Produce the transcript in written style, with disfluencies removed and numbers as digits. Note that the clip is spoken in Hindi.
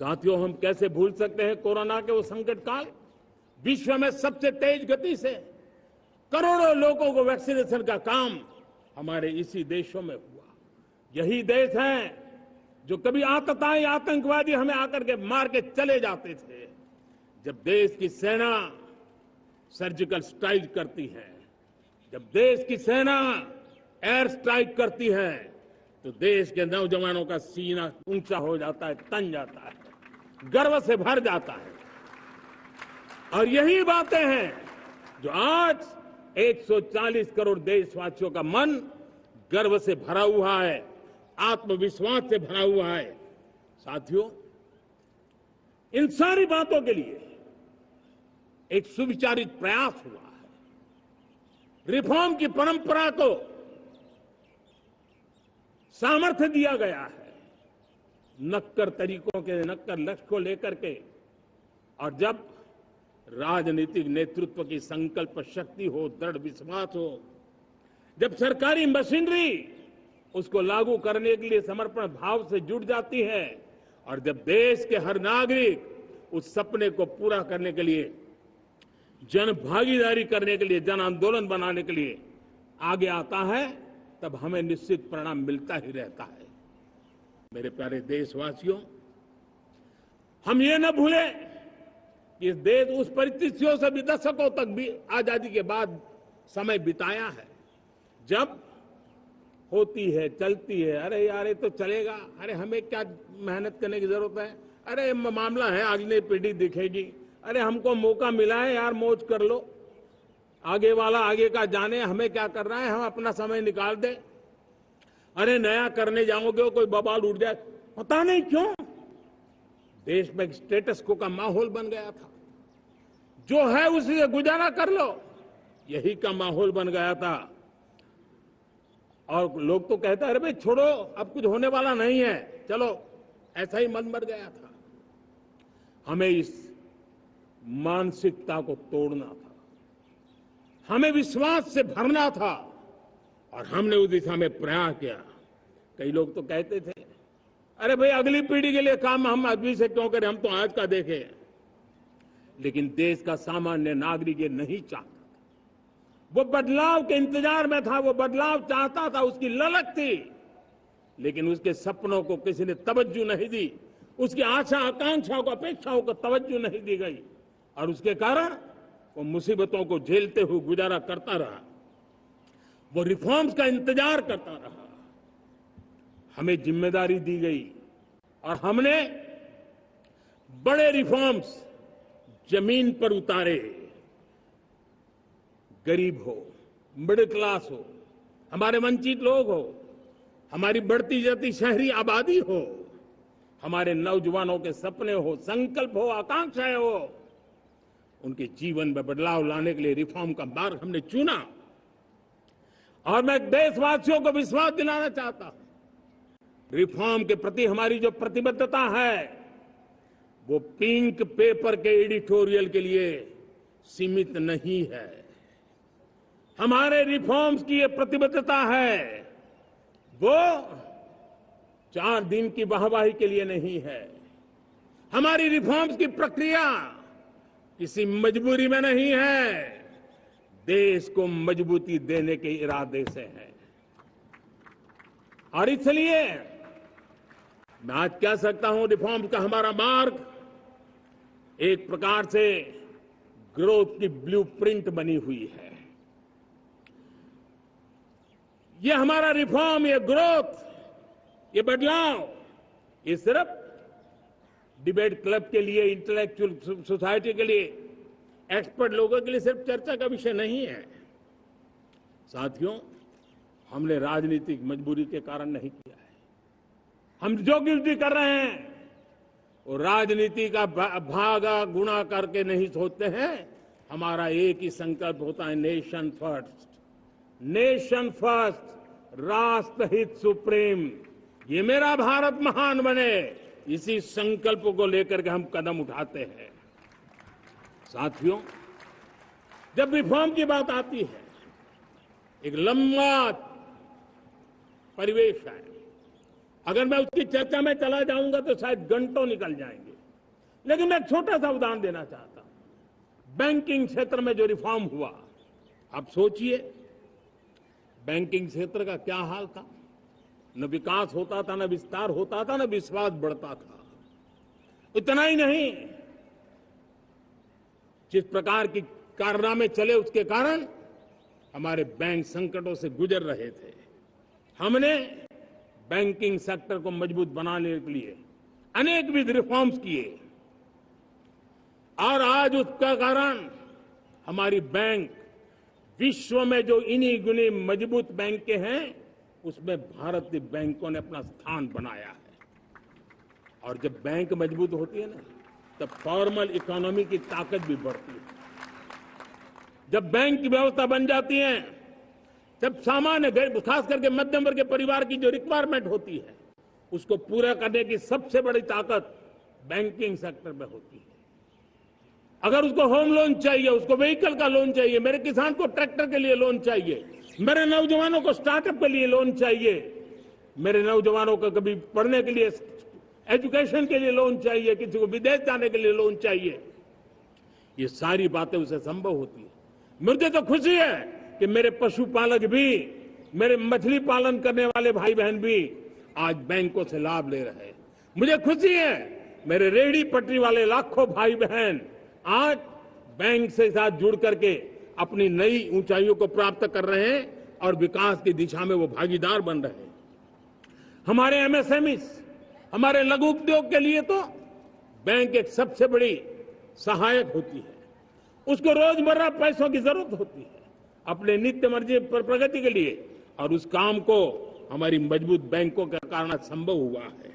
साथियों, हम कैसे भूल सकते हैं कोरोना के वो संकट काल। विश्व में सबसे तेज गति से करोड़ों लोगों को वैक्सीनेशन का काम हमारे इसी देशों में हुआ। यही देश हैं जो कभी आतताई आतंकवादी हमें आकर के मार के चले जाते थे। जब देश की सेना सर्जिकल स्ट्राइक करती है, जब देश की सेना एयर स्ट्राइक करती है, तो देश के नौजवानों का सीना ऊंचा हो जाता है, तन जाता है, गर्व से भर जाता है। और यही बातें हैं जो आज 140 करोड़ देशवासियों का मन गर्व से भरा हुआ है, आत्मविश्वास से भरा हुआ है। साथियों, इन सारी बातों के लिए एक सुविचारित प्रयास हुआ है। रिफॉर्म की परंपरा को सामर्थ्य दिया गया है। नक्कर तरीकों के, नक्कर लक्ष्य को लेकर के, और जब राजनीतिक नेतृत्व की संकल्प शक्ति हो, दृढ़ विश्वास हो, जब सरकारी मशीनरी उसको लागू करने के लिए समर्पण भाव से जुट जाती है, और जब देश के हर नागरिक उस सपने को पूरा करने के लिए, जन भागीदारी करने के लिए, जन आंदोलन बनाने के लिए आगे आता है, तब हमें निश्चित परिणाम मिलता ही रहता है। मेरे प्यारे देशवासियों, हम ये न भूलें कि इस देश उस परिस्थितियों से भी दशकों तक भी आजादी के बाद समय बिताया है, जब होती है, चलती है, अरे यार ये तो चलेगा, अरे हमें क्या मेहनत करने की जरूरत है, अरे मामला है अगली पीढ़ी दिखेगी, अरे हमको मौका मिला है यार, मौज कर लो, आगे वाला आगे का जाने, हमें क्या कर रहा है, हम अपना समय निकाल दे, अरे नया करने जाओगे कोई बवाल उठ जाए। पता नहीं क्यों देश में स्टेटस को का माहौल बन गया था। जो है उसी से गुजारा कर लो, यही का माहौल बन गया था। और लोग तो कहते हैं अरे भाई छोड़ो, अब कुछ होने वाला नहीं है, चलो, ऐसा ही मन बन गया था। हमें इस मानसिकता को तोड़ना था, हमें विश्वास से भरना था, और हमने उस दिशा में प्रयास किया। कई लोग तो कहते थे अरे भाई अगली पीढ़ी के लिए काम हम अभी से क्यों करें, हम तो आज का देखें। लेकिन देश का सामान्य नागरिक ये नहीं चाहता, वो बदलाव के इंतजार में था, वो बदलाव चाहता था, उसकी ललक थी, लेकिन उसके सपनों को किसी ने तवज्जो नहीं दी, उसकी आशा आकांक्षाओं को, अपेक्षाओं को तवज्जो नहीं दी गई, और उसके कारण वो मुसीबतों को झेलते हुए गुजारा करता रहा, वो रिफॉर्म्स का इंतजार करता रहा। हमें जिम्मेदारी दी गई और हमने बड़े रिफॉर्म्स जमीन पर उतारे। गरीब हो, मिडिल क्लास हो, हमारे वंचित लोग हो, हमारी बढ़ती जाती शहरी आबादी हो, हमारे नौजवानों के सपने हो, संकल्प हो, आकांक्षाएं हो, उनके जीवन में बदलाव लाने के लिए रिफॉर्म का मार्ग हमने चुना। और मैं देशवासियों को विश्वास दिलाना चाहता हूं, रिफॉर्म के प्रति हमारी जो प्रतिबद्धता है वो पिंक पेपर के एडिटोरियल के लिए सीमित नहीं है। हमारे रिफॉर्म्स की ये प्रतिबद्धता है, वो 4 दिन की वाहवाही के लिए नहीं है। हमारी रिफॉर्म्स की प्रक्रिया किसी मजबूरी में नहीं है, देश को मजबूती देने के इरादे से है। और इसलिए मैं आज कह सकता हूं, रिफॉर्म का हमारा मार्ग एक प्रकार से ग्रोथ की ब्लूप्रिंट बनी हुई है। ये हमारा रिफॉर्म, ये ग्रोथ, ये बदलाव, ये सिर्फ डिबेट क्लब के लिए, इंटेलेक्चुअल सोसाइटी के लिए, एक्सपर्ट लोगों के लिए सिर्फ चर्चा का विषय नहीं है। साथियों, हमने राजनीतिक मजबूरी के कारण नहीं किया है। हम जो कुछ भी कर रहे हैं वो राजनीति का भागा गुणा करके नहीं सोचते हैं। हमारा एक ही संकल्प होता है, नेशन फर्स्ट, नेशन फर्स्ट, राष्ट्रहित सुप्रीम, ये मेरा भारत महान बने, इसी संकल्प को लेकर के हम कदम उठाते हैं। साथियों, जब रिफॉर्म की बात आती है, एक लंबा परिवेश है, अगर मैं उसकी चर्चा में चला जाऊंगा तो शायद घंटों निकल जाएंगे, लेकिन मैं एक छोटा सा उदाहरण देना चाहता हूं। बैंकिंग क्षेत्र में जो रिफॉर्म हुआ, आप सोचिए बैंकिंग क्षेत्र का क्या हाल था। न विकास होता था, न विस्तार होता था, न विश्वास बढ़ता था। इतना ही नहीं, जिस प्रकार की कारनामे चले उसके कारण हमारे बैंक संकटों से गुजर रहे थे। हमने बैंकिंग सेक्टर को मजबूत बनाने के लिए अनेकविध रिफॉर्म्स किए और आज उसका कारण हमारी बैंक विश्व में जो इन्हीं गुनी मजबूत बैंकें हैं उसमें भारतीय बैंकों ने अपना स्थान बनाया है। और जब बैंक मजबूत होती है ना, तब फॉर्मल इकोनॉमी की ताकत भी बढ़ती है। जब बैंक की व्यवस्था बन जाती है, जब सामान्य खास करके मध्यम वर्ग के परिवार की जो रिक्वायरमेंट होती है उसको पूरा करने की सबसे बड़ी ताकत बैंकिंग सेक्टर में होती है। अगर उसको होम लोन चाहिए, उसको व्हीकल का लोन चाहिए, मेरे किसान को ट्रैक्टर के लिए लोन चाहिए, मेरे नौजवानों को स्टार्टअप के लिए लोन चाहिए, मेरे नौजवानों को कभी पढ़ने के लिए एजुकेशन के लिए लोन चाहिए, किसी को विदेश जाने के लिए लोन चाहिए, ये सारी बातें उसे संभव होती है। मुझे तो खुशी है कि मेरे पशुपालक भी, मेरे मछली पालन करने वाले भाई बहन भी आज बैंकों से लाभ ले रहे हैं। मुझे खुशी है मेरे रेहड़ी पटरी वाले लाखों भाई बहन आज बैंक से साथ जुड़ करके अपनी नई ऊंचाइयों को प्राप्त कर रहे हैं और विकास की दिशा में वो भागीदार बन रहे हैं। हमारे एमएसएमई, हमारे लघु उद्योग के लिए तो बैंक एक सबसे बड़ी सहायक होती है। उसको रोजमर्रा पैसों की जरूरत होती है अपने नित्य मर्जी पर प्रगति के लिए, और उस काम को हमारी मजबूत बैंकों के कारण संभव हुआ है।